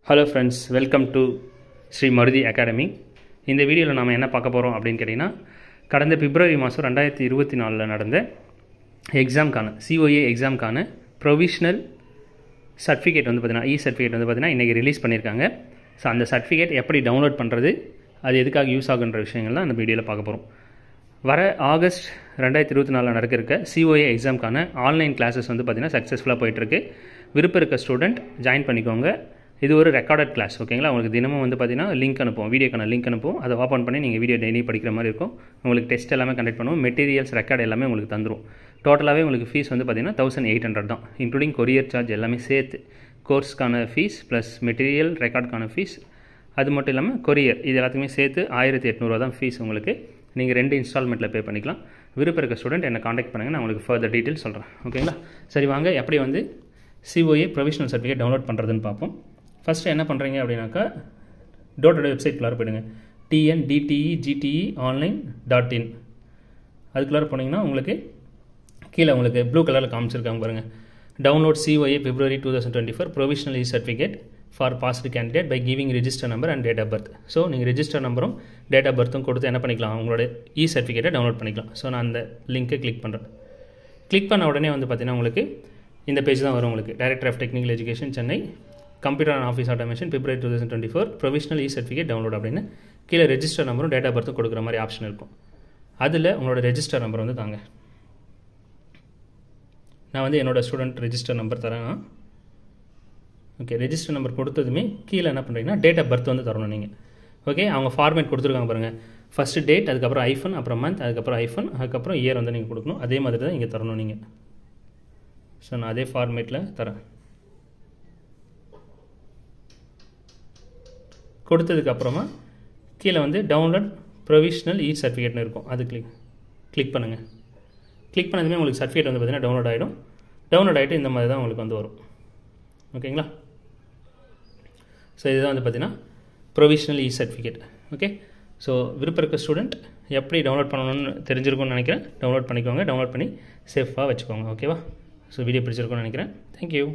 Hello friends, welcome to Sri Maruti Academy. இந்த வீடியோவில் நாம் என்ன பார்க்க போகிறோம் அப்படின்னு கேட்டிங்கன்னா, கடந்த பிப்ரவரி மாதம் 2024 நடந்த எக்ஸாம்க்கான COA எக்ஸாம்க்கான ப்ரொவிஷ்னல் சர்டிஃபிகேட் வந்து பார்த்தீங்கன்னா சர்டிஃபிகேட் வந்து பார்த்தீங்கன்னா இன்றைக்கி ரிலீஸ் பண்ணியிருக்காங்க. ஸோ அந்த சர்டிஃபிகேட் எப்படி டவுன்லோட் பண்ணுறது, அது எதுக்காக யூஸ் ஆகுன்ற விஷயங்கள் தான் அந்த வீடியோவில் பார்க்க போகிறோம். வர ஆகஸ்ட் 2024 நடக்க COA எக்ஸாம்க்கான ஆன்லைன் கிளாஸஸ் வந்து பார்த்திங்கன்னா சக்ஸஸ்ஃபுல்லாக போயிட்டுருக்கு. விருப்பம் இருக்க ஸ்டூடெண்ட் ஜாயின் பண்ணிக்கோங்க. இது ஒரு ரெக்கார்டட் கிளாஸ், ஓகேங்களா? உங்களுக்கு தினமும் வந்து பார்த்தீங்கன்னா லிங்க் அனுப்புவோம், வீடியோக்கான லிங்க் அனுப்புவோம். அதை ஓப்பன் பண்ணி நீங்கள் வீடியோ டெய்லி படிக்கிற மாதிரி இருக்கும். உங்களுக்கு டெஸ்ட் எல்லாமே கண்டக்ட் பண்ணுவோம், மெட்டீரியல்ஸ் ரெக்கார்ட் எல்லாமே உங்களுக்கு தந்துடும். டோட்டலாகவே உங்களுக்கு ஃபீஸ் வந்து பார்த்தீங்கன்னா 1800 தான், இன்க்ளூடிங் கொரியர் சார்ஜ் எல்லாமே சேர்த்து. கோர்ஸ்க்கான ஃபீஸ் ப்ளஸ் மெட்டீரியல் ரெக்கார்டுக்கான ஃபீஸ், அது மட்டும் இல்லாமல் கொரியர், இது எல்லாத்துக்குமே சேர்த்து 1800 தான் ஃபீஸ். உங்களுக்கு நீங்கள் 2 இன்ஸ்டால்மெண்ட்டில் பே பண்ணிக்கலாம். விருப்பம் இருக்க ஸ்டூடெண்ட் என்னை காண்டாக்ட் பண்ணுங்கள், நான் உங்களுக்கு ஃபர்தர் டீட்டெயில் சொல்கிறேன், ஓகேங்களா? சரி, வாங்க எப்படி வந்து COA ப்ரொவிஷனல் சர்டிஃபிகேட் டவுன்லோட் பண்ணுறதுன்னு பார்ப்போம். ஃபஸ்ட்டு என்ன பண்ணுறீங்க அப்படின்னாக்கா, டோட்டோட வெப்சைட்குள்ளார போய்டுங்க. tndtegteonline.in அதுக்குள்ளார போனீங்கன்னா உங்களுக்கு கீழே உங்களுக்கு ப்ளூ கலரில் காமிச்சிருக்காங்க பாருங்கள். Download COA February 2024 provisional certificate for passed candidate by giving register number and date of birth. So நீங்கள் ரிஜிஸ்டர் நம்பரும் டேட் ஆஃப் பர்த்தும் கொடுத்து என்ன பண்ணிக்கலாம், உங்களோட சர்டிஃபிகேட்டை டவுன்லோட் பண்ணிக்கலாம். ஸோ நான் அந்த லிங்க்கை கிளிக் பண்ணுறேன். கிளிக் பண்ண உடனே வந்து பார்த்தீங்கன்னா உங்களுக்கு இந்த பேஜ் தான் வரும். உங்களுக்கு director of technical education Chennai, computer and office automation February 2024 provisional certificate download அப்படின்னு கீழே ரெஜிஸ்டர் நம்பரும் டேட் ஆஃப் பர்த்தும் கொடுக்குற மாதிரி ஆப்ஷன் இருக்கும். அதில் உங்களோட ரெஜிஸ்டர் நம்பர் வந்து தாங்க. நான் வந்து என்னோடய ஸ்டூடெண்ட் ரெஜிஸ்டர் நம்பர் தரேன். ஓகே, ரெஜிஸ்டர் நம்பர் கொடுத்ததுமே கீழே என்ன பண்ணுறீங்கன்னா டேட் ஆஃப் பர்த் வந்து தரணும் நீங்கள். ஓகே, அவங்க ஃபார்மேட் கொடுத்துருக்காங்க பாருங்கள். ஃபஸ்ட்டு டேட், அதுக்கப்புறம் ஐஃபன், அப்புறம் மந்த், அதுக்கப்புறம் ஐஃபன், அதுக்கப்புறம் இயர் வந்து நீங்கள் கொடுக்கணும். அதே மாதிரி தான் இங்கே தரணும் நீங்கள். ஸோ நான் அதே ஃபார்மேட்டில் தரேன். கொடுத்ததுக்கப்புறமா கீழே வந்து டவுன்லோட் ப்ரொவிஷனல் சர்டிஃபிகேட்னு இருக்கும். அது கிளிக் பண்ணுங்கள். கிளிக் பண்ணதுமே உங்களுக்கு சர்டிஃபிகேட் வந்து பார்த்திங்கன்னா டவுன்லோட் ஆகிடும். டவுன்லோட் ஆகிட்டு இந்த மாதிரி தான் உங்களுக்கு வந்து வரும், ஓகேங்களா? ஸோ இதுதான் வந்து பார்த்திங்கன்னா ப்ரொவிஷனல் சர்டிஃபிகேட். ஓகே, ஸோ விருப்பம் இருக்க ஸ்டூடெண்ட் எப்படி டவுன்லோட் பண்ணணும்னு தெரிஞ்சிருக்கும்னு நினைக்கிறேன். டவுன்லோட் பண்ணிக்கோங்க, டவுன்லோட் பண்ணி சேஃபாக வச்சுக்கோங்க, ஓகேவா? ஸோ வீடியோ பிடிச்சிருக்கும்னு நினைக்கிறேன். தேங்க்யூ.